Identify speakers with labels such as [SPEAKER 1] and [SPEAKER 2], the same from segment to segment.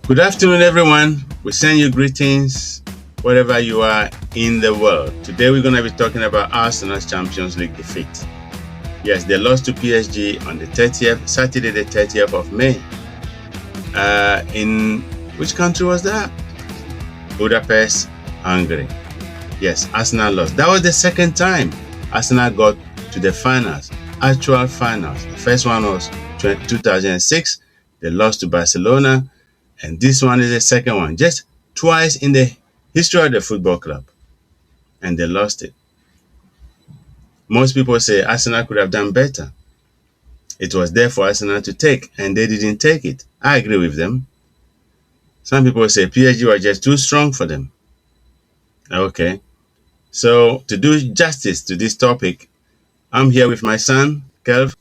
[SPEAKER 1] Good afternoon, everyone. We send you greetings wherever you are in the world. Today, we're going to be talking about Arsenal's Champions League defeat. Yes, they lost to PSG on the 30th, Saturday, the 30th of May. In which country was that? Budapest, Hungary. Yes, Arsenal lost. That was the second time Arsenal got to the finals, actual finals. The first one was 2006. They lost to Barcelona. And this one is the second one. Just twice in the history of the football club. And they lost it. Most people say Arsenal could have done better. It was there for Arsenal to take, and they didn't take it. I agree with them. Some people say PSG was just too strong for them. Okay. So to do justice to this topic, I'm here with my son, Kelv,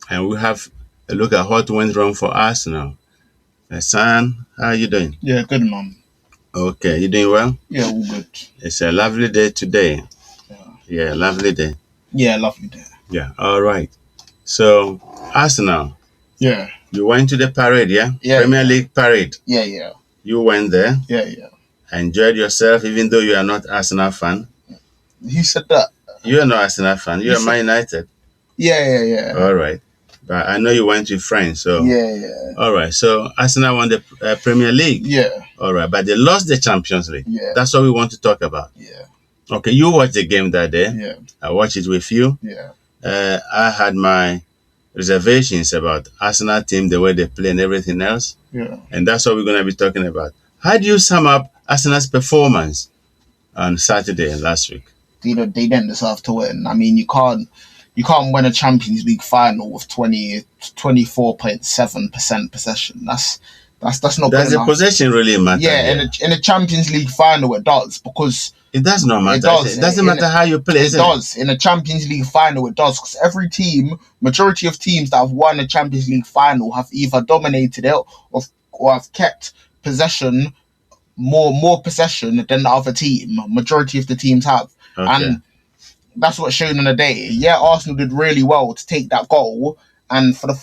[SPEAKER 1] and we have a look at what went wrong for Arsenal. Son, how are you doing?
[SPEAKER 2] Yeah, good, man.
[SPEAKER 1] Okay, you doing well?
[SPEAKER 2] Yeah, all good.
[SPEAKER 1] It's a lovely day today. Yeah, lovely day.
[SPEAKER 2] Yeah, lovely day.
[SPEAKER 1] Yeah, all right. So, Arsenal.
[SPEAKER 2] Yeah.
[SPEAKER 1] You went to the parade, yeah?
[SPEAKER 2] Yeah.
[SPEAKER 1] Premier League parade.
[SPEAKER 2] Yeah.
[SPEAKER 1] You went there.
[SPEAKER 2] Yeah.
[SPEAKER 1] Enjoyed yourself, even though you are not Arsenal fan.
[SPEAKER 2] Who said that?
[SPEAKER 1] You are not Arsenal fan. You are Man United.
[SPEAKER 2] Yeah.
[SPEAKER 1] All right. But I know you went with friends, so.
[SPEAKER 2] Yeah.
[SPEAKER 1] All right. So, Arsenal won the Premier League.
[SPEAKER 2] Yeah.
[SPEAKER 1] All right. But they lost the Champions League.
[SPEAKER 2] Yeah.
[SPEAKER 1] That's what we want to talk about.
[SPEAKER 2] Yeah.
[SPEAKER 1] Okay. You watched the game that day.
[SPEAKER 2] Yeah.
[SPEAKER 1] I watched it with you.
[SPEAKER 2] Yeah.
[SPEAKER 1] I had my reservations about Arsenal team, the way they play and everything else.
[SPEAKER 2] Yeah.
[SPEAKER 1] And that's what we're going to be talking about. How do you sum up Arsenal's performance on Saturday and last week?
[SPEAKER 2] They didn't deserve to win. I mean, you can't win a Champions League final with 24.7% possession. That's not
[SPEAKER 1] Does
[SPEAKER 2] good
[SPEAKER 1] the
[SPEAKER 2] enough.
[SPEAKER 1] possession really matter?
[SPEAKER 2] Yeah, in a Champions League final it does, because
[SPEAKER 1] it does not matter. It doesn't matter how you play.
[SPEAKER 2] It does. In a Champions League final it does, because every team, majority of teams that have won a Champions League final have either dominated it or have kept possession, more possession than the other team. Majority of the teams have.
[SPEAKER 1] Okay.
[SPEAKER 2] And that's what's shown on the day. Yeah, Arsenal did really well to take that goal. And for the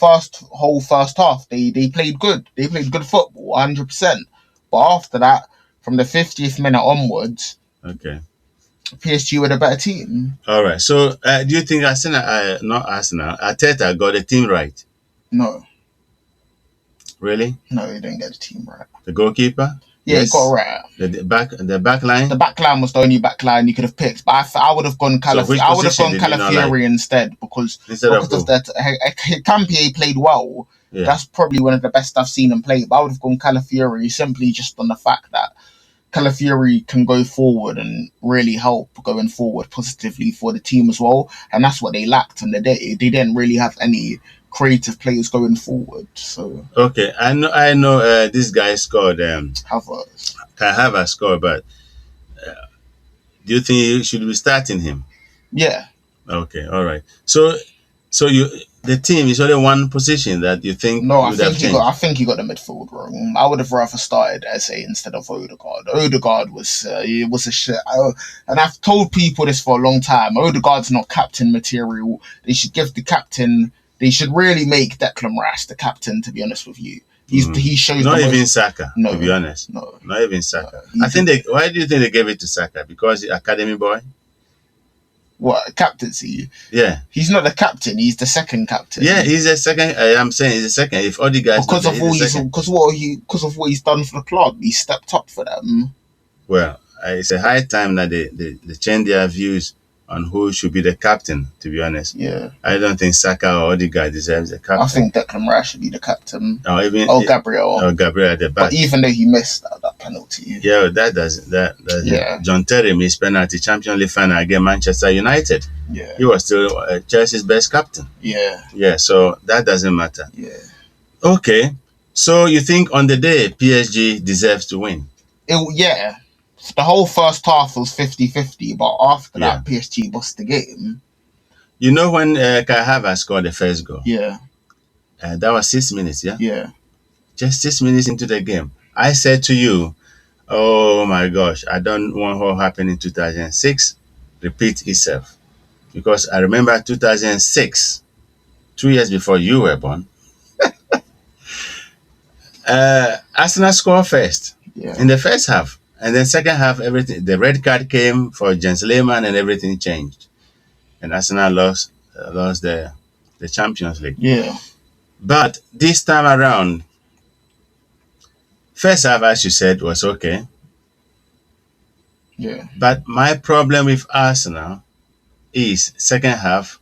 [SPEAKER 2] whole first half, they played good. They played good football, 100%. But after that, from the 50th minute onwards,
[SPEAKER 1] okay,
[SPEAKER 2] PSG were the better team.
[SPEAKER 1] All right. So, do you think Arteta got the team right?
[SPEAKER 2] No.
[SPEAKER 1] Really?
[SPEAKER 2] No, he didn't get the team right.
[SPEAKER 1] The goalkeeper?
[SPEAKER 2] Yeah, he got it right.
[SPEAKER 1] The back line?
[SPEAKER 2] The back line was the only back line you could have picked. But I would have gone Calafiori instead, because of that. Campier played well. Yeah. That's probably one of the best I've seen him play. But I would have gone Calafiori simply just on the fact that Calafiori can go forward and really help going forward positively for the team as well. And that's what they lacked on the day. They didn't really have any creative players going forward. So
[SPEAKER 1] okay, I know this guy scored.
[SPEAKER 2] Havertz.
[SPEAKER 1] Kai Havertz scored, but do you think you should be starting him?
[SPEAKER 2] Yeah.
[SPEAKER 1] Okay, all right. So the team is only one position that you think.
[SPEAKER 2] No, I think he got the midfield wrong. I would have rather started Eze instead of Odegaard. Odegaard was a shit. And I've told people this for a long time. Odegaard's not captain material. They should give the captain. They should really make Declan Rice the captain, to be honest with you. He shows
[SPEAKER 1] not even Saka, to be honest.
[SPEAKER 2] No.
[SPEAKER 1] Not even Saka. Why do you think they gave it to Saka? Because the academy boy?
[SPEAKER 2] What, captaincy?
[SPEAKER 1] Yeah.
[SPEAKER 2] He's not the captain, he's the second captain.
[SPEAKER 1] Yeah, he's the second. I'm saying he's the second. If Odegaard
[SPEAKER 2] because of what he's done for the club, he stepped up for them.
[SPEAKER 1] Well, it's a high time that they change their views on who should be the captain, to be honest.
[SPEAKER 2] Yeah.
[SPEAKER 1] I don't think Saka or Odegaard deserves the captain.
[SPEAKER 2] I think Declan Rice should be the captain.
[SPEAKER 1] Gabriel. Or Gabriel at the back.
[SPEAKER 2] But even though he missed that penalty.
[SPEAKER 1] Yeah, that John Terry missed penalty Champions League final against Manchester United.
[SPEAKER 2] Yeah.
[SPEAKER 1] He was still Chelsea's best captain.
[SPEAKER 2] Yeah.
[SPEAKER 1] Yeah, so that doesn't matter.
[SPEAKER 2] Yeah.
[SPEAKER 1] Okay. So you think on the day PSG deserves to win?
[SPEAKER 2] Yeah. The whole first half was 50-50, but after that, PSG lost the game.
[SPEAKER 1] You know when Kai Havertz scored the first goal?
[SPEAKER 2] Yeah.
[SPEAKER 1] That was 6 minutes, yeah?
[SPEAKER 2] Yeah.
[SPEAKER 1] Just 6 minutes into the game. I said to you, oh my gosh, I don't want what happened in 2006 repeat itself. Because I remember 2006, 2 years before you were born, Arsenal scored first in
[SPEAKER 2] Yeah.
[SPEAKER 1] the first half. And then second half, everything, the red card came for Jens Lehmann and everything changed. And Arsenal lost the Champions League.
[SPEAKER 2] Yeah.
[SPEAKER 1] But this time around, first half, as you said, was okay.
[SPEAKER 2] Yeah.
[SPEAKER 1] But my problem with Arsenal is second half,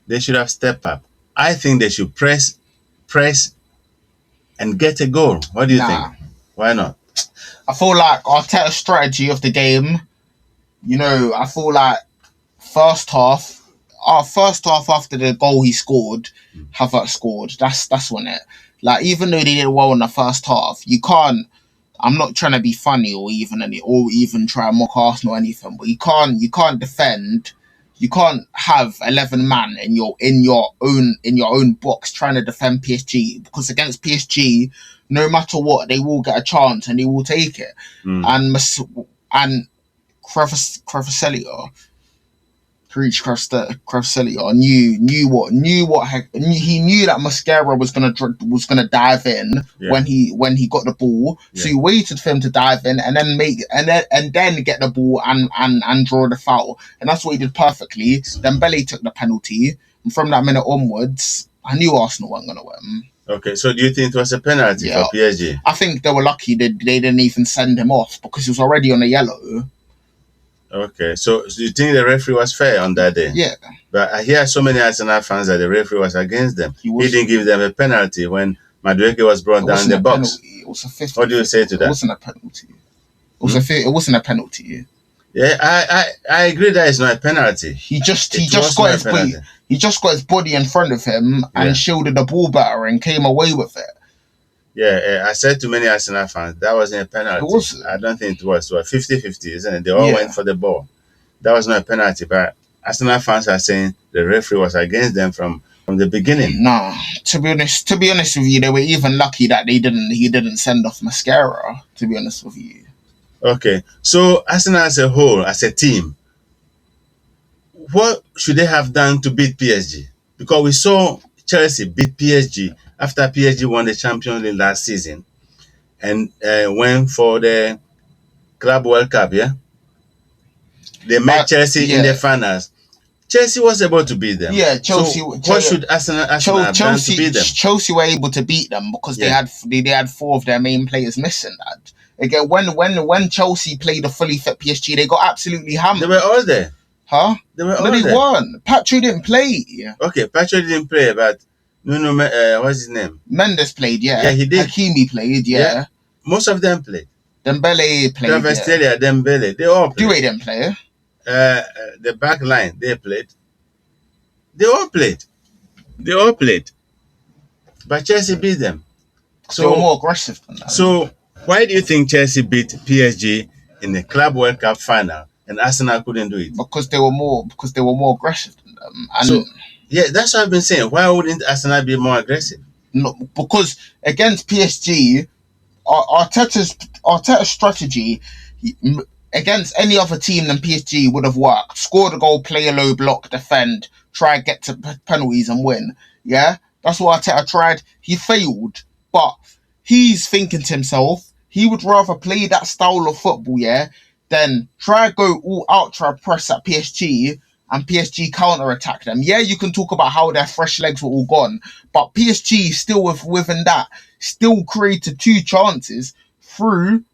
[SPEAKER 1] they should have stepped up. I think they should press, and get a goal. What do you think? Why not?
[SPEAKER 2] I feel like Arteta's strategy of the game, I feel like first half after the goal he scored, Havertz scored. That's when it. Like, even though they did well in the first half, you can't. I'm not trying to be funny or even try and mock Arsenal or anything, but you can't defend. You can't have 11 man in your own box trying to defend PSG, because against PSG, no matter what, they will get a chance and they will take it. And Kvaratskhelia knew that Mascara was gonna dive in when he got the ball. So he waited for him to dive in and then get the ball and draw the foul. And that's what he did perfectly. Dembélé took the penalty, and from that minute onwards, I knew Arsenal weren't gonna win.
[SPEAKER 1] Okay, so do you think it was a penalty for PSG?
[SPEAKER 2] I think they were lucky they didn't even send him off, because he was already on a yellow.
[SPEAKER 1] Okay, so you think the referee was fair on that day?
[SPEAKER 2] Yeah.
[SPEAKER 1] But I hear so many Arsenal fans that the referee was against them. He didn't give them a penalty when Madueke was brought down the box.
[SPEAKER 2] It was a 50.
[SPEAKER 1] What do you say to that?
[SPEAKER 2] It wasn't a penalty. It wasn't a penalty.
[SPEAKER 1] Yeah, I agree that it's not a penalty.
[SPEAKER 2] He just got his body in front of him and shielded the ball better and came away with it.
[SPEAKER 1] Yeah, I said to many Arsenal fans, that wasn't a penalty.
[SPEAKER 2] It wasn't.
[SPEAKER 1] I don't think it was. It was 50-50, isn't it? They all went for the ball. That was not a penalty, but Arsenal fans are saying the referee was against them from the beginning.
[SPEAKER 2] Nah, to be honest with you, they were even lucky that he didn't send off Mascara, to be honest with you.
[SPEAKER 1] Okay, so Arsenal as a whole, as a team, what should they have done to beat PSG? Because we saw Chelsea beat PSG after PSG won the Champions League last season and went for the Club World Cup, They met Chelsea in the finals. Chelsea was able to beat them.
[SPEAKER 2] Yeah, Chelsea.
[SPEAKER 1] So what should Arsenal have done to beat them?
[SPEAKER 2] Chelsea were able to beat them because they had 4 of their main players missing. That again, when Chelsea played a fully fit PSG, they got absolutely hammered.
[SPEAKER 1] They were all there.
[SPEAKER 2] Huh?
[SPEAKER 1] They were all there.
[SPEAKER 2] They weren't. Patrick didn't play.
[SPEAKER 1] Okay, Patrick didn't play, but what's his name?
[SPEAKER 2] Mendes played. Yeah,
[SPEAKER 1] he did.
[SPEAKER 2] Hakimi played. Yeah.
[SPEAKER 1] Most of them played.
[SPEAKER 2] Dembélé played.
[SPEAKER 1] Kvaratskhelia, Dembélé, they all played.
[SPEAKER 2] Doué didn't play.
[SPEAKER 1] The back line, they played. They all played. But Chelsea beat them.
[SPEAKER 2] So they were more aggressive than that.
[SPEAKER 1] So why do you think Chelsea beat PSG in the Club World Cup final and Arsenal couldn't do it?
[SPEAKER 2] Because they were more aggressive than them. And
[SPEAKER 1] that's what I've been saying. Why wouldn't Arsenal be more aggressive?
[SPEAKER 2] No, because against PSG, Arteta's strategy against any other team than PSG would have worked. Score the goal, play a low block, defend, try and get to penalties and win. Yeah, that's what Arteta tried. He failed, but he's thinking to himself, he would rather play that style of football, than try to go all ultra press at PSG and PSG counter-attack them. Yeah, you can talk about how their fresh legs were all gone, but PSG still within that still created 2 chances through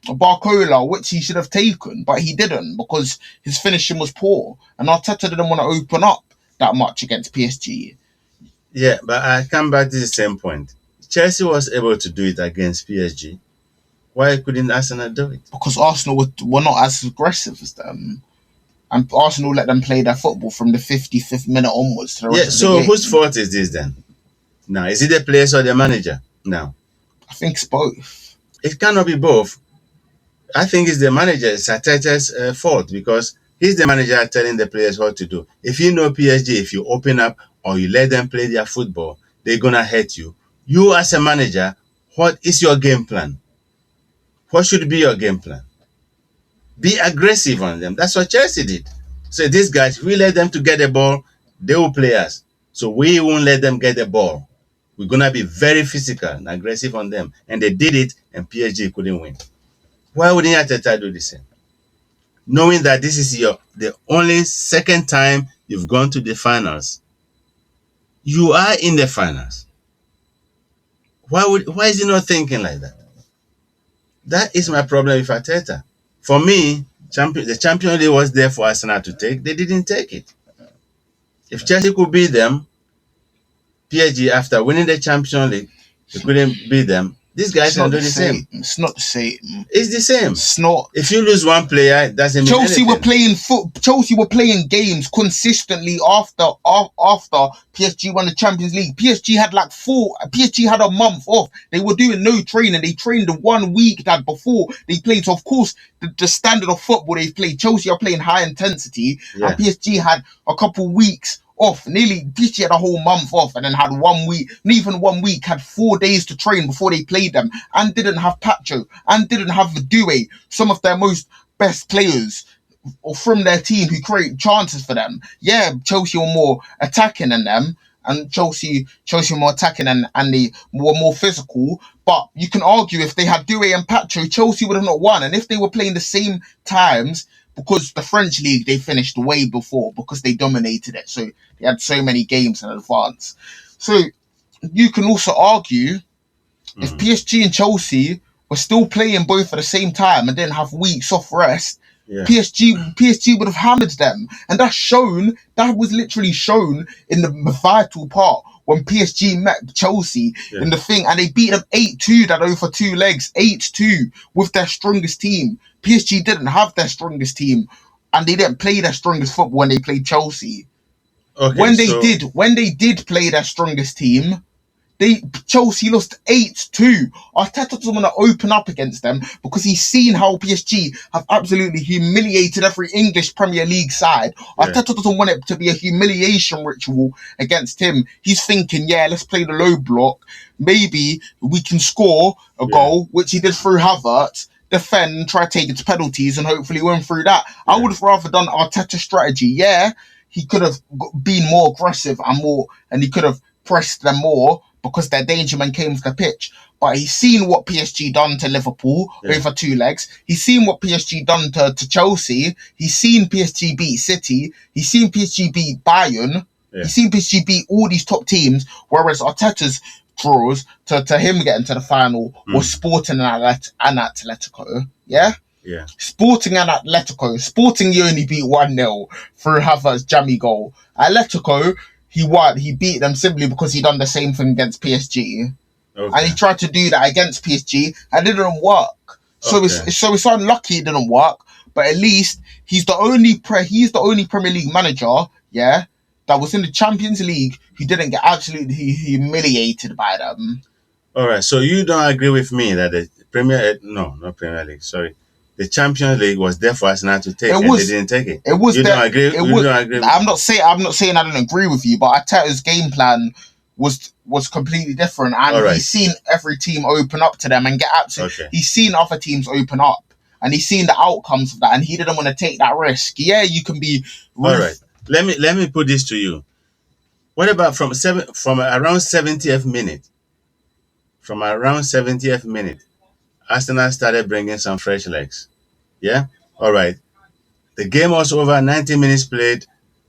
[SPEAKER 2] Barcola, which he should have taken, but he didn't because his finishing was poor. And Arteta didn't want to open up that much against PSG.
[SPEAKER 1] Yeah, but I come back to the same point. Chelsea was able to do it against PSG. Why couldn't Arsenal do it?
[SPEAKER 2] Because Arsenal were not as aggressive as them. And Arsenal let them play their football from the 55th minute onwards to the rest of the game.
[SPEAKER 1] So whose fault is this then? Now, is it the players or the manager? Now,
[SPEAKER 2] I think it's both.
[SPEAKER 1] It cannot be both. I think it's the manager, it's Arteta's fault, because he's the manager telling the players what to do. If you know PSG, if you open up or you let them play their football, they're going to hurt you. You as a manager, what is your game plan? What should be your game plan? Be aggressive on them. That's what Chelsea did. So these guys, we let them to get the ball, they will play us. So we won't let them get the ball. We're going to be very physical and aggressive on them. And they did it, and PSG couldn't win. Why wouldn't Arteta do the same? Knowing that this is the only second time you've gone to the finals. You are in the finals. Why is he not thinking like that? That is my problem with Arteta. For me, the Champions League was there for Arsenal to take. They didn't take it. If Chelsea could beat them, PSG, after winning the Champions League, they couldn't beat them. These guys can do the same.
[SPEAKER 2] It's not the same.
[SPEAKER 1] It's the same.
[SPEAKER 2] It's not.
[SPEAKER 1] If you lose one player, it doesn't mean
[SPEAKER 2] Chelsea
[SPEAKER 1] anything.
[SPEAKER 2] Chelsea were playing games consistently after PSG won the Champions League. PSG had a month off. They were doing no training. They trained the 1 week that before they played. So of course, the standard of football they've played, Chelsea are playing high intensity, and PSG had a couple weeks off. PSG had a whole month off, and then had 1 week, not even 1 week, had 4 days to train before they played them, and didn't have Pacho, and didn't have Doué, some of their most best players or from their team who create chances for them. Yeah, Chelsea were more attacking than them, and Chelsea were more attacking and they were more physical. But you can argue if they had Doué and Pacho, Chelsea would have not won. And if they were playing the same times, because the French league, they finished way before because they dominated it. So they had so many games in advance. So you can also argue if PSG and Chelsea were still playing both at the same time and didn't have weeks off rest, PSG would have hammered them. And that was literally shown in the vital part when PSG met Chelsea in the thing, and they beat them 8-2, that over 2 legs, 8-2 with their strongest team. PSG didn't have their strongest team, and they didn't play their strongest football when they played Chelsea. Okay, when they did play their strongest team, Chelsea lost 8-2. Arteta doesn't want to open up against them because he's seen how PSG have absolutely humiliated every English Premier League side. Arteta doesn't want it to be a humiliation ritual against him. He's thinking, let's play the low block. Maybe we can score a goal, which he did through Havertz, defend, try to take it to penalties, and hopefully win through that. I would have rather done Arteta's strategy. He could have been more aggressive and he could have pressed them more, because their danger man came to the pitch. But he's seen what PSG done to Liverpool over 2 legs. He's seen what PSG done to Chelsea. He's seen PSG beat City. He's seen PSG beat Bayern. He's seen PSG beat all these top teams, whereas Arteta's draws to him getting to the final was Sporting and Atletico. Sporting and Atletico. Sporting, you only beat 1-0 through Havertz's jammy goal. Atletico, he won. He beat them simply because he done the same thing against PSG, and he tried to do that against PSG, and it didn't work. So it's unlucky it didn't work. But at least he's the only Premier League manager, that was in the Champions League who didn't get absolutely humiliated by them.
[SPEAKER 1] All right. So you don't agree with me that the not Premier League. Sorry. The Champions League was there for Arsenal to take, and they didn't take it.
[SPEAKER 2] It was.
[SPEAKER 1] You don't agree? You don't agree?
[SPEAKER 2] I'm not saying I don't agree with you, but Arteta's game plan was completely different, and he's seen every team open up to them and get absolutely. He's seen other teams open up, and he's seen the outcomes of that, and he didn't want to take that risk. Yeah, you can be.
[SPEAKER 1] All right. Let me put this to you. What about from around 70th minute? From around 70th minute. Arsenal started bringing some fresh legs. Yeah? All right. The game was over, 90 minutes played,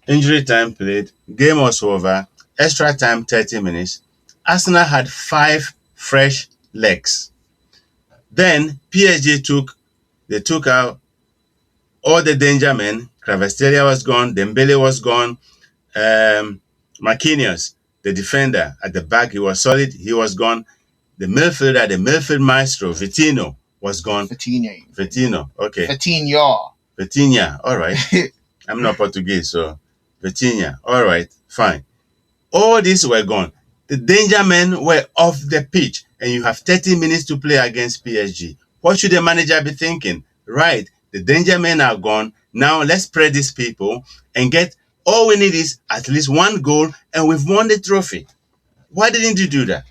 [SPEAKER 1] injury time played, game was over, extra time 30 minutes. Arsenal had 5 fresh legs. Then PSG took out all the danger men. Kvaratskhelia was gone, Dembélé was gone, Marquinhos, the defender at the back, he was solid, he was gone. The midfield maestro, Vitinho, was gone. Vitinho, okay. Vitinha, all right. I'm not Portuguese, so Vitinha, all right, fine. All these were gone. The danger men were off the pitch, and you have 30 minutes to play against PSG. What should the manager be thinking? Right, the danger men are gone. Now let's spread these people and get, all we need is at least 1 goal, and we've won the trophy. Why didn't you do that?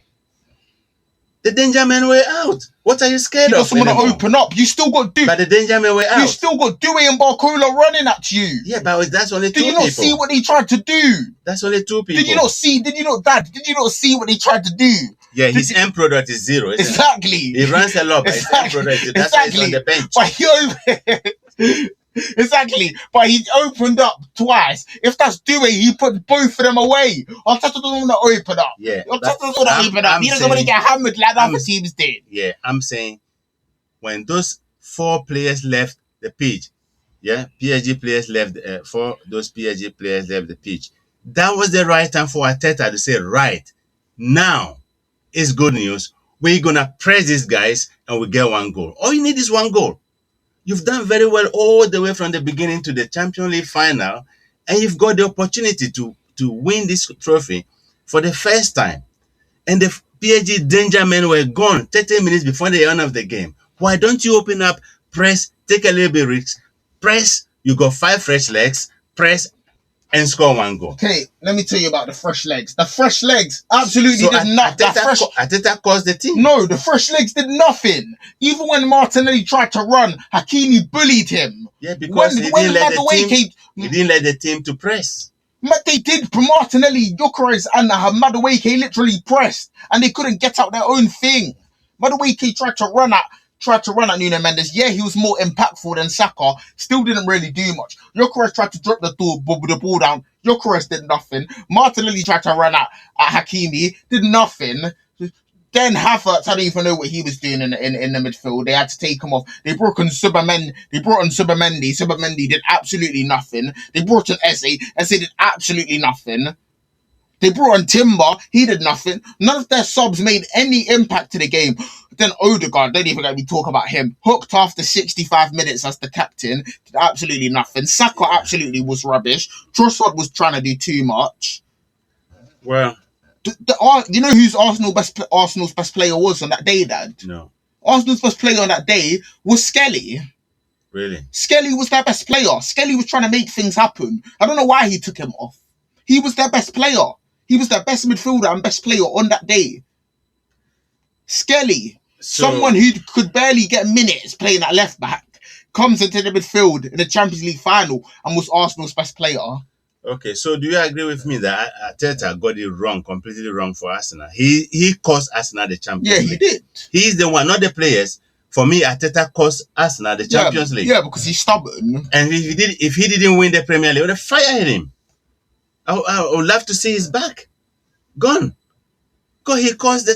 [SPEAKER 1] The danger men were out. What are you scared of?
[SPEAKER 2] You just want to open up. You still got
[SPEAKER 1] But the danger men were out.
[SPEAKER 2] You still got Dewey and Barcola running at you.
[SPEAKER 1] Yeah, but that's only 2 people.
[SPEAKER 2] Did you not see what they tried to do?
[SPEAKER 1] That's only 2 people.
[SPEAKER 2] Did you not see what they tried to do?
[SPEAKER 1] Yeah, his end product is 0.
[SPEAKER 2] Exactly.
[SPEAKER 1] He runs a lot, but his end product is that's why he's on the bench.
[SPEAKER 2] But exactly. But he opened up twice. If that's Dewey, he put both of them away. Arteta doesn't want to open up.
[SPEAKER 1] Yeah.
[SPEAKER 2] Arteta doesn't want to open up. He doesn't want to get hammered like the other teams did.
[SPEAKER 1] Yeah, I'm saying when those 4 players left the pitch, PSG players left, those PSG players left the pitch, that was the right time for Arteta to say, right, now is good news. We're going to press these guys and we get 1 goal. All you need is 1 goal. You've done very well all the way from the beginning to the Champions League final, and you've got the opportunity to win this trophy for the first time. And the PSG danger men were gone 30 minutes before the end of the game. Why don't you open up, press, take a little bit risk, press, you got 5 fresh legs, press, and score 1 goal.
[SPEAKER 2] Okay, let me tell you about the fresh legs. The fresh legs absolutely did nothing.
[SPEAKER 1] Arteta caused the team.
[SPEAKER 2] No, the fresh legs did nothing. Even when Martinelli tried to run, Hakimi bullied him.
[SPEAKER 1] Yeah, because he didn't let the team to press.
[SPEAKER 2] But they did. Martinelli, Gyökeres, and Madueke literally pressed, and they couldn't get out their own thing. Madueke tried to run at Nuno Mendes. Yeah, he was more impactful than Saka. Still didn't really do much. Gyökeres tried to drop the ball down. Gyökeres did nothing. Martinelli tried to run at Hakimi. Did nothing. Then Havertz, I don't even know what he was doing in the midfield. They had to take him off. They brought in Subamendi. Subamendi did absolutely nothing. They brought in Eze. Eze did absolutely nothing. They brought in Timber. He did nothing. None of their subs made any impact to the game. Then Odegaard, don't even let me talk about him. Hooked after 65 minutes as the captain. Did absolutely nothing. Saka absolutely was rubbish. Trossard was trying to do too much.
[SPEAKER 1] Well,
[SPEAKER 2] you know who's Arsenal's best player was on that day, Dad?
[SPEAKER 1] No.
[SPEAKER 2] Arsenal's best player on that day was Skelly.
[SPEAKER 1] Really?
[SPEAKER 2] Skelly was their best player. Skelly was trying to make things happen. I don't know why he took him off. He was their best player. He was their best midfielder and best player on that day. Skelly, someone who could barely get minutes playing at left back, comes into the midfield in the Champions League final and was Arsenal's best player.
[SPEAKER 1] Okay, so do you agree with me that Arteta got it wrong, completely wrong for Arsenal? He cost Arsenal the Champions League.
[SPEAKER 2] Yeah, he did.
[SPEAKER 1] He's the one, not the players. For me, Arteta cost Arsenal the Champions League.
[SPEAKER 2] Yeah, because he's stubborn.
[SPEAKER 1] And if he didn't win the Premier League, I would have fired him. I would love to see his back gone. Because he caused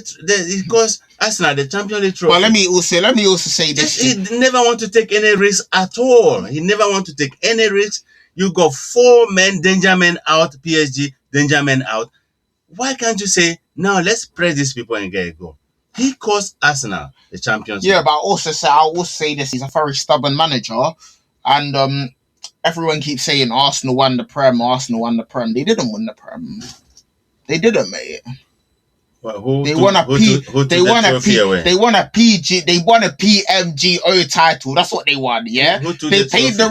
[SPEAKER 1] Arsenal the Champions League trophy.
[SPEAKER 2] Well, let me also say this.
[SPEAKER 1] He never want to take any risk at all. He never want to take any risk. You got 4 men, danger men out, PSG, danger men out. Why can't you say, now let's press these people and get a goal? He cost Arsenal the Champions League.
[SPEAKER 2] Yeah, but I'll also say this, he's a very stubborn manager. And everyone keeps saying Arsenal won the Prem. They didn't win the Prem. They didn't, mate.
[SPEAKER 1] Well,
[SPEAKER 2] they won a PMGO title. That's what they won. Yeah, they paid the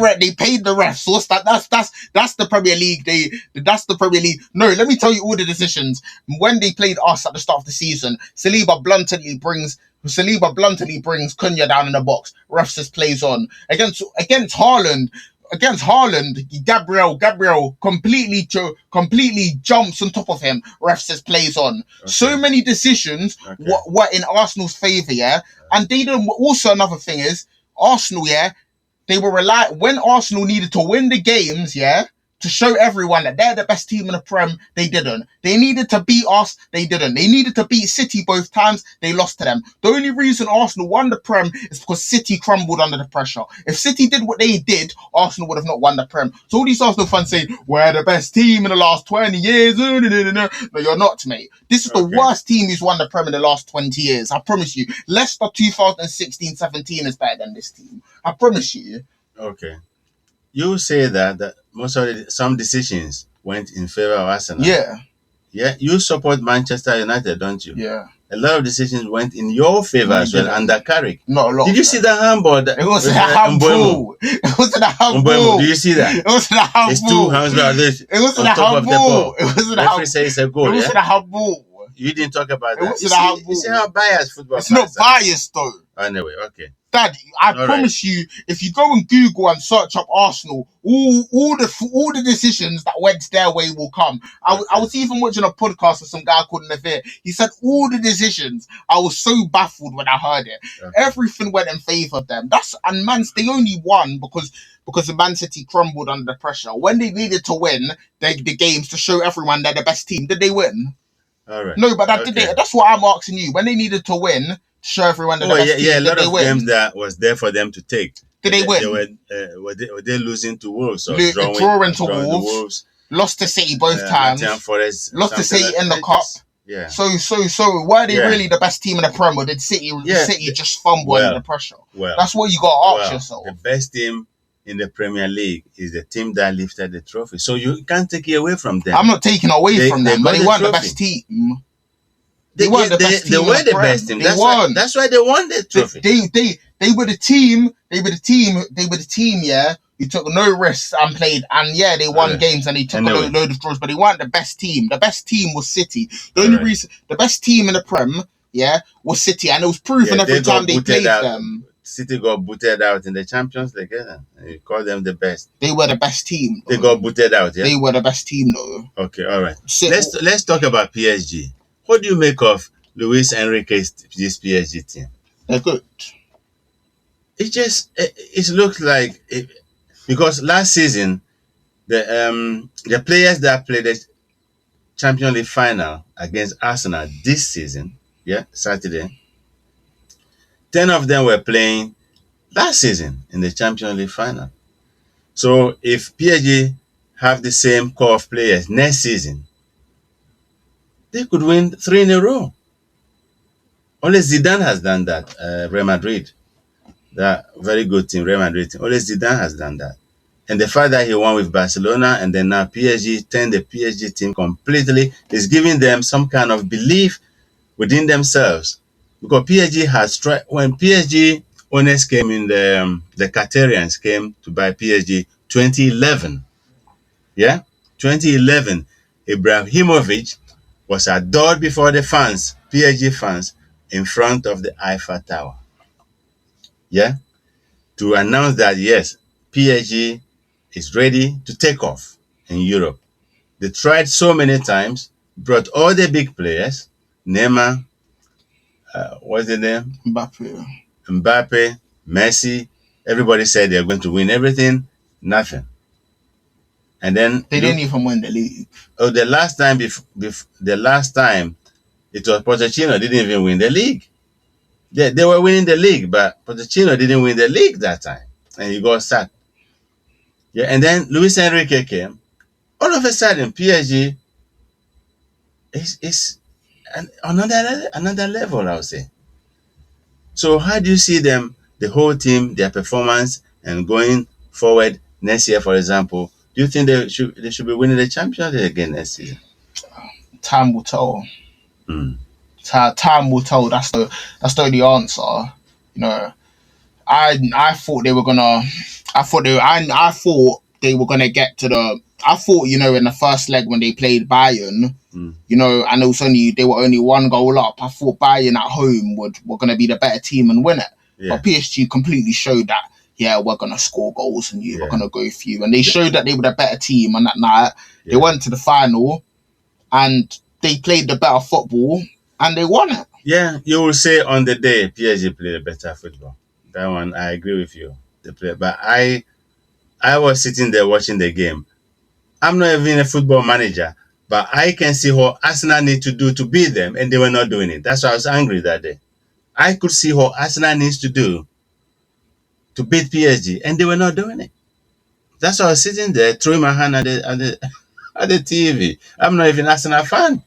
[SPEAKER 2] refs. So what's that? That's the Premier League. That's the Premier League. No, let me tell you all the decisions. When they played us at the start of the season, Saliba bluntly brings Cunha down in the box. Ref says plays on against Haaland. Against Haaland, Gabriel completely jumps on top of him. Ref says plays on. Okay. So many decisions were in Arsenal's favour, yeah? And they didn't. Also, another thing is, Arsenal, yeah? They were when Arsenal needed to win the games, yeah? To show everyone that they're the best team in the Prem, they didn't. They needed to beat us, they didn't. They needed to beat City both times, they lost to them. The only reason Arsenal won the Prem is because City crumbled under the pressure. If City did what they did, Arsenal would have not won the Prem. So all these Arsenal fans saying, we're the best team in the last 20 years. No, you're not, mate. This is the worst team who's won the Prem in the last 20 years. I promise you. Leicester 2016-17 is better than this team. I promise you.
[SPEAKER 1] Okay. You say that most of some decisions went in favor of Arsenal.
[SPEAKER 2] Yeah.
[SPEAKER 1] Yeah. You support Manchester United, don't you?
[SPEAKER 2] Yeah.
[SPEAKER 1] A lot of decisions went in your favor as well under Carrick.
[SPEAKER 2] Not a lot.
[SPEAKER 1] Did you see the handball?
[SPEAKER 2] It wasn't a handball. It wasn't a handball.
[SPEAKER 1] Do you see that?
[SPEAKER 2] It wasn't a handball.
[SPEAKER 1] It's 2 hands like this.
[SPEAKER 2] It wasn't a handball. It wasn't a handball.
[SPEAKER 1] Referee says it's a goal.
[SPEAKER 2] It wasn't a handball.
[SPEAKER 1] you didn't talk about
[SPEAKER 2] It
[SPEAKER 1] that.
[SPEAKER 2] wasn't
[SPEAKER 1] You see how biased football
[SPEAKER 2] It's not biased though.
[SPEAKER 1] Anyway, okay.
[SPEAKER 2] Dad, I promise you, if you go on Google and search up Arsenal, all the decisions that went their way will come. I was even watching a podcast with some guy called Neville. He said all the decisions. I was so baffled when I heard it. Okay. Everything went in favour of them. They only won because the Man City crumbled under pressure. When they needed to win the games to show everyone they're the best team, did they win?
[SPEAKER 1] All right.
[SPEAKER 2] No, but that's what I'm asking you. When they needed to win, show everyone the best team.
[SPEAKER 1] Yeah, a lot of games that was there for them to take.
[SPEAKER 2] Did they win?
[SPEAKER 1] Were they losing to Wolves or
[SPEAKER 2] drawing to Wolves? Lost to City both times.
[SPEAKER 1] Forest,
[SPEAKER 2] lost to City in the cup.
[SPEAKER 1] Yeah.
[SPEAKER 2] So were they really the best team in the Prem, or did City just fumble under pressure? Well, that's what you got to ask yourself.
[SPEAKER 1] The best team in the Premier League is the team that lifted the trophy. So you can't take it away from them.
[SPEAKER 2] I'm not taking away from them, but they weren't the best team. They weren't the best team.
[SPEAKER 1] They were the best team. That's why they won the trophy.
[SPEAKER 2] They were the team. They were the team. Yeah, who took no risks and played. And yeah, they won games and they took a load of draws. But they weren't the best team. The best team was City. The only reason the best team in the Prem, was City, and it was proven every time they played them.
[SPEAKER 1] City got booted out in the Champions League. Yeah? You call them the best.
[SPEAKER 2] They were the best team.
[SPEAKER 1] They got booted out. Yeah,
[SPEAKER 2] they were the best team though.
[SPEAKER 1] Okay, all right. Let's talk about PSG. What do you make of Luis Enrique's this PSG team?
[SPEAKER 2] They're good.
[SPEAKER 1] It looks like because last season the players that played the Champions League final against Arsenal this season, Saturday, 10 of them were playing last season in the Champions League final. So if PSG have the same core of players next season, they could win 3 in a row. Only Zidane has done that. Real Madrid, that very good team, Real Madrid team. Only Zidane has done that. And the fact that he won with Barcelona and then now PSG turned the PSG team completely is giving them some kind of belief within themselves. Because PSG has tried, when PSG owners came in, the Qatarians came to buy PSG 2011. 2011, Ibrahimovic was adored before the fans, PSG fans, in front of the Eiffel Tower. To announce that, yes, PSG is ready to take off in Europe. They tried so many times, brought all the big players, Neymar, what's the name? Mbappe, Messi. Everybody said they're going to win everything. Nothing. And then
[SPEAKER 2] they didn't even win the league.
[SPEAKER 1] Oh, the last time it was Pochettino didn't even win the league. They were winning the league, but Pochettino didn't win the league that time, and he got sacked. And then Luis Enrique came. All of a sudden, PSG is another level, I would say. So how do you see them, the whole team, their performance, and going forward next year, for example? Do you think they should be winning the Champions League again next season?
[SPEAKER 2] Time will tell. Time will tell. That's the only answer. I thought they were gonna. I thought they were gonna get to the. I thought in the first leg when they played Bayern, and they were only 1 goal up. I thought Bayern at home were gonna be the better team and win it. But PSG completely showed that. We're going to score goals and we're going to go for you. And they showed that they were the better team on that night. They went to the final and they played the better football and they won it.
[SPEAKER 1] Yeah, you will say on the day PSG played better football. That one, I agree with you. But I was sitting there watching the game. I'm not even a football manager, but I can see what Arsenal need to do to beat them and they were not doing it. That's why I was angry that day. I could see what Arsenal needs to do to beat PSG, and they were not doing it. That's why I was sitting there throwing my hand at the TV. I'm not even an Arsenal fan,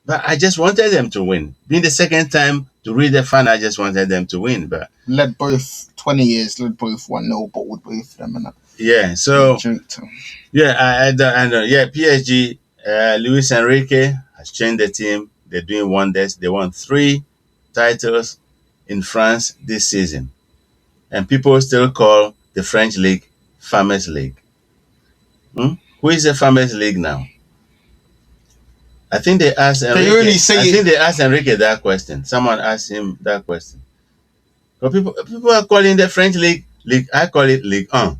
[SPEAKER 1] but I just wanted them to win. Being the second time to read the fan, I just wanted them to win. But
[SPEAKER 2] led both 20 years, led both 1-0, but with both of them and
[SPEAKER 1] PSG. Luis Enrique has changed the team. They're doing wonders. They won 3 titles in France this season. And people still call the French league Farmers League. Who is the Farmers League now? I think they asked Enrique. I think they asked Enrique that question. Someone asked him that question. But people are calling the French league. I call it Ligue 1.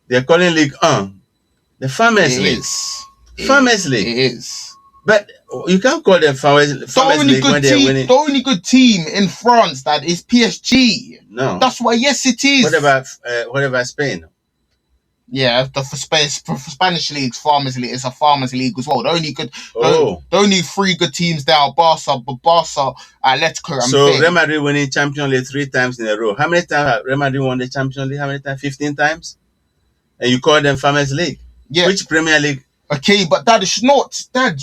[SPEAKER 1] They're calling Ligue 1 the Farmers League. Farmers League.
[SPEAKER 2] It is.
[SPEAKER 1] But you can't call them Farmers League when they're winning.
[SPEAKER 2] The only good team in France that is PSG.
[SPEAKER 1] No.
[SPEAKER 2] That's why. Yes, it is.
[SPEAKER 1] What about Spain?
[SPEAKER 2] Yeah, for Spanish leagues, Farmers League is a Farmers League as well. The only three good teams there are Barca, Atletico, and
[SPEAKER 1] so
[SPEAKER 2] Spain.
[SPEAKER 1] Real Madrid winning Champions League 3 times in a row. How many times have Real Madrid won the Champions League? How many times? 15 times? And you call them Farmers League?
[SPEAKER 2] Yeah.
[SPEAKER 1] Which Premier League?
[SPEAKER 2] Okay, but Dad,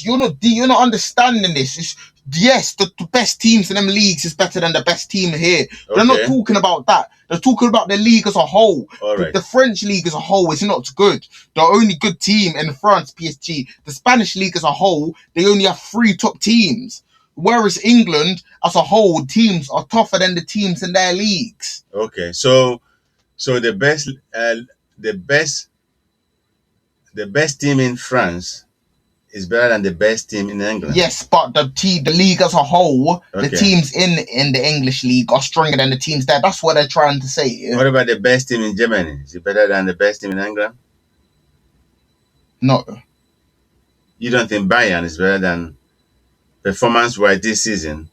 [SPEAKER 2] you're not understanding this. Yes, the best teams in them leagues is better than the best team here. Okay. They're not talking about that. They're talking about the league as a whole.
[SPEAKER 1] All right.
[SPEAKER 2] The French league as a whole is not good. The only good team in France, PSG. The Spanish league as a whole, they only have 3 top teams. Whereas England as a whole, teams are tougher than the teams in their leagues.
[SPEAKER 1] Okay, so the best team in France is better than the best team in England.
[SPEAKER 2] Yes, but the league as a whole, the teams in the English league are stronger than the teams there. That's what they're trying to say. Yeah?
[SPEAKER 1] What about the best team in Germany? Is it better than the best team in England?
[SPEAKER 2] No.
[SPEAKER 1] You don't think Bayern is better than performance-wise this season?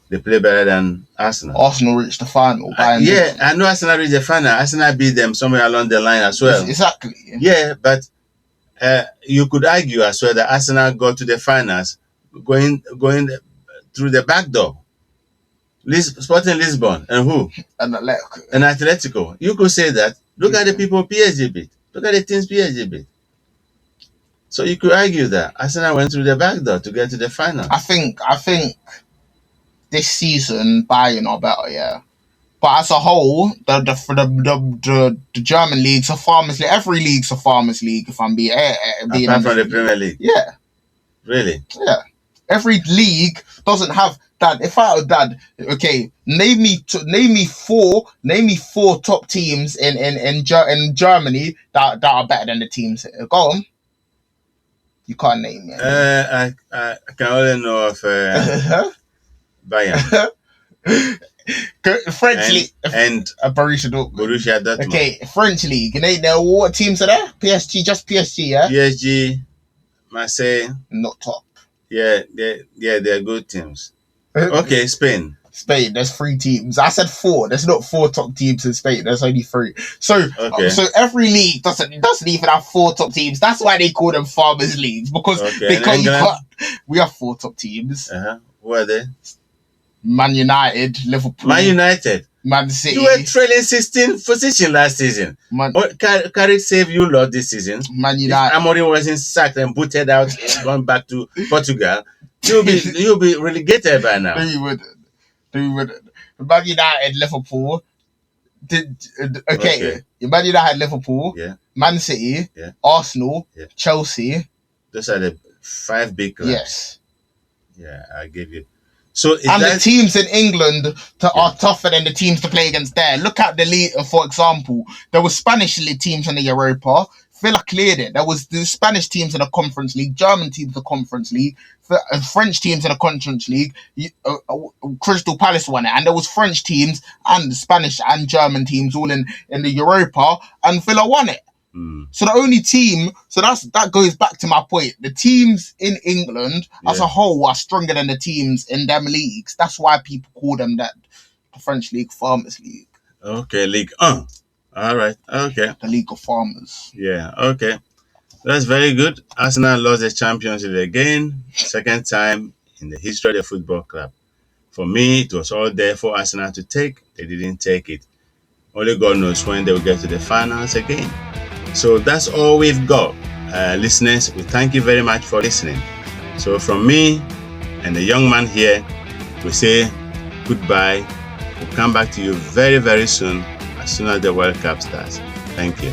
[SPEAKER 1] They play better than Arsenal.
[SPEAKER 2] Arsenal reached the final.
[SPEAKER 1] I know Arsenal reached the final. Arsenal beat them somewhere along the line as well.
[SPEAKER 2] Exactly.
[SPEAKER 1] Yeah, but you could argue as well that Arsenal got to the finals going through the back door. Sporting Lisbon and who?
[SPEAKER 2] And Atletico.
[SPEAKER 1] And Atletico. You could say that. Look at the people PSG beat. Look at the teams PSG beat. So you could argue that Arsenal went through the back door to get to the final.
[SPEAKER 2] I think this season Bayern are better, yeah. But as a whole, the German leagues are Farmers League. Every league's a Farmers League. If I'm being
[SPEAKER 1] apart from the Premier League.
[SPEAKER 2] Yeah.
[SPEAKER 1] Really?
[SPEAKER 2] Yeah. Every league doesn't have that. If I had that, okay, name me four top teams in Germany that are better than the teams. Go on. You can't name me.
[SPEAKER 1] I can only know of Bayern.
[SPEAKER 2] French league
[SPEAKER 1] and
[SPEAKER 2] Borussia Dortmund.
[SPEAKER 1] Okay,
[SPEAKER 2] French league. You know what teams are there? PSG, just PSG, yeah.
[SPEAKER 1] PSG, Marseille,
[SPEAKER 2] not top.
[SPEAKER 1] Yeah, they're good teams. Okay, Spain.
[SPEAKER 2] There's 3 teams. I said 4. There's not 4 top teams in Spain. There's only 3. So every league doesn't even have 4 top teams. That's why they call them Farmers Leagues because we have 4 top teams.
[SPEAKER 1] Who are they?
[SPEAKER 2] Man United, Liverpool.
[SPEAKER 1] Man United.
[SPEAKER 2] Man City.
[SPEAKER 1] You were trailing 16th position last season. Carrick saved you lot this season.
[SPEAKER 2] Man United.
[SPEAKER 1] If Amorim wasn't sacked and booted out and gone back to Portugal, you'll be relegated by now.
[SPEAKER 2] No, you wouldn't. Man United, Liverpool. Man United, Liverpool.
[SPEAKER 1] Yeah.
[SPEAKER 2] Man City.
[SPEAKER 1] Yeah.
[SPEAKER 2] Arsenal.
[SPEAKER 1] Yeah.
[SPEAKER 2] Chelsea.
[SPEAKER 1] Those are the 5 big clubs.
[SPEAKER 2] Yes.
[SPEAKER 1] Yeah, I give you. So
[SPEAKER 2] the teams in England are tougher than the teams to play against there. Look at the league, for example. There were Spanish league teams in the Europa. Villa cleared it. There was the Spanish teams in the Conference League, German teams in the Conference League, French teams in the Conference League. Crystal Palace won it. And there was French teams and the Spanish and German teams all in the Europa, and Villa won it. So the only team, that goes back to my point. The teams in England as a whole are stronger than the teams in them leagues. That's why people call them that the French League, Farmers League.
[SPEAKER 1] Okay, League 1. All right. Okay.
[SPEAKER 2] The League of Farmers.
[SPEAKER 1] Yeah. Okay. That's very good. Arsenal lost the Champions League again, 2nd time in the history of the football club. For me, it was all there for Arsenal to take. They didn't take it. Only God knows when they will get to the finals again. So that's all we've got. Listeners, we thank you very much for listening. So from me and the young man here, we say goodbye. We'll come back to you very, very soon as the World Cup starts. Thank you.